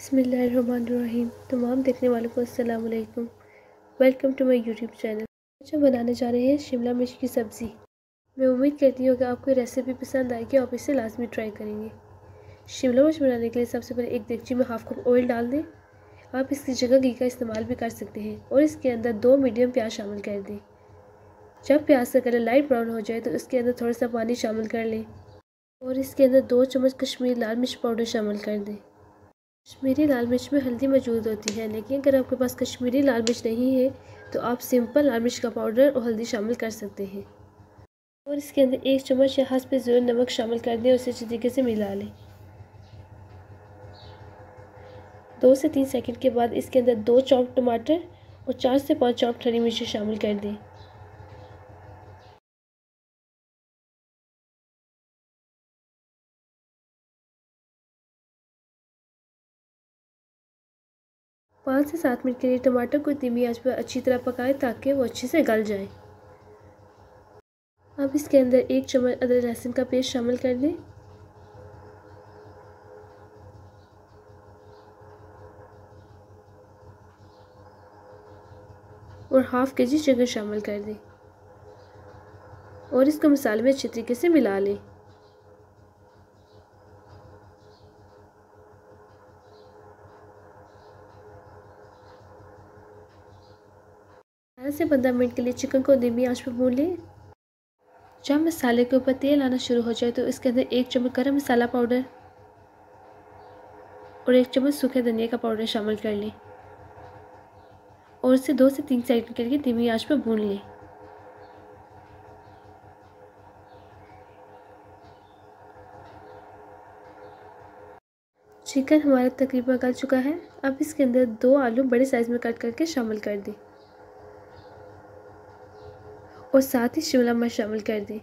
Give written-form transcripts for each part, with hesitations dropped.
बिस्मिल्लाहिर्रहमानिर्रहीम। तमाम देखने वालों को अस्सलाम वालेकुम। Welcome to my YouTube channel. आज हम बनाने जा रहे हैं शिमला मिर्च की सब्ज़ी। मैं उम्मीद करती हूँ कि आपको रेसिपी पसंद आएगी, आप इसे लाजमी ट्राई करेंगे। शिमला मिर्च बनाने के लिए सबसे पहले एक देगची में हाफ कप ऑयल डाल दें। आप इसकी जगह घी का इस्तेमाल भी कर सकते हैं और इसके अंदर 2 मीडियम प्याज शामिल कर दें। जब प्याज का कलर लाइट ब्राउन हो जाए तो इसके अंदर थोड़ा सा पानी शामिल कर लें और इसके अंदर 2 चम्मच कश्मीरी लाल मिर्च पाउडर शामिल कर दें। कश्मीरी लाल मिर्च में हल्दी मौजूद होती है, लेकिन अगर आपके पास कश्मीरी लाल मिर्च नहीं है तो आप सिंपल लाल मिर्च का पाउडर और हल्दी शामिल कर सकते हैं। और इसके अंदर 1 चम्मच या हस्ब ज़रूरत नमक शामिल कर दें और इसे अच्छे तरीके से मिला लें। 2 से 3 सेकंड के बाद इसके अंदर 2 चॉप टमाटर और 4 से 5 चॉप हरी मिर्ची शामिल कर दें। पाँच से 7 मिनट के लिए टमाटर को धीमी आंच पर अच्छी तरह पकाएं ताकि वो अच्छे से गल जाए। अब इसके अंदर 1 चम्मच अदरक लहसुन का पेस्ट शामिल कर दें और हाफ केजी चिकन शामिल कर दें और इसको मसाले में अच्छी तरीके से मिला लें। से 15 मिनट के लिए चिकन को धीमी आंच पर भून लें। जब मसाले के ऊपर तेल आना शुरू हो जाए तो इसके अंदर 1 चम्मच गरम मसाला पाउडर और 1 चम्मच सूखे धनिया का पाउडर शामिल कर लें और इसे 2 से 3 सेकंड के लिए धीमी आंच पर भून लें। चिकन हमारा तकरीबन गल चुका है। अब इसके अंदर 2 आलू बड़े साइज में कट करके शामिल कर दें और साथ ही शिमला मिर्च शामिल कर दें।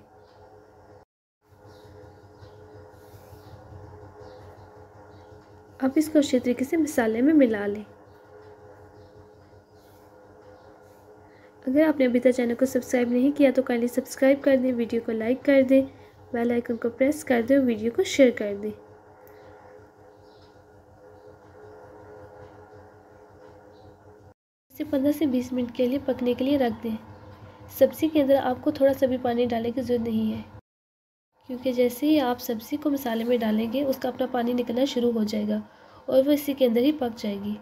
अब इसको अच्छे तरीके से मसाले में मिला लें। अगर आपने अभी तक चैनल को सब्सक्राइब नहीं किया तो काइंडली सब्सक्राइब कर दें, वीडियो को लाइक कर दें, बेल आइकन को प्रेस कर दें और वीडियो को शेयर कर दें। इसे 15 से 20 मिनट के लिए पकने के लिए रख दें। सब्ज़ी के अंदर आपको थोड़ा सा भी पानी डालने की ज़रूरत नहीं है, क्योंकि जैसे ही आप सब्ज़ी को मसाले में डालेंगे उसका अपना पानी निकलना शुरू हो जाएगा और वो इसी के अंदर ही पक जाएगी।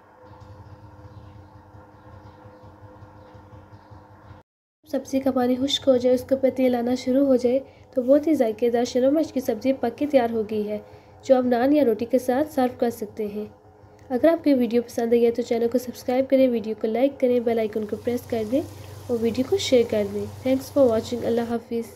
सब्ज़ी का पानी खुश्क हो जाए, उसके ऊपर तेल आना शुरू हो जाए तो बहुत ही जायकेदार शिमला मिर्च की सब्ज़ी पक के तैयार हो गई है, जो आप नान या रोटी के साथ सर्व कर सकते हैं। अगर आपको वीडियो पसंद आई है तो चैनल को सब्सक्राइब करें, वीडियो को लाइक करें, बेल आइकन को प्रेस कर दें और वीडियो को शेयर कर दें। Thanks for watching. अल्लाह हाफिज़।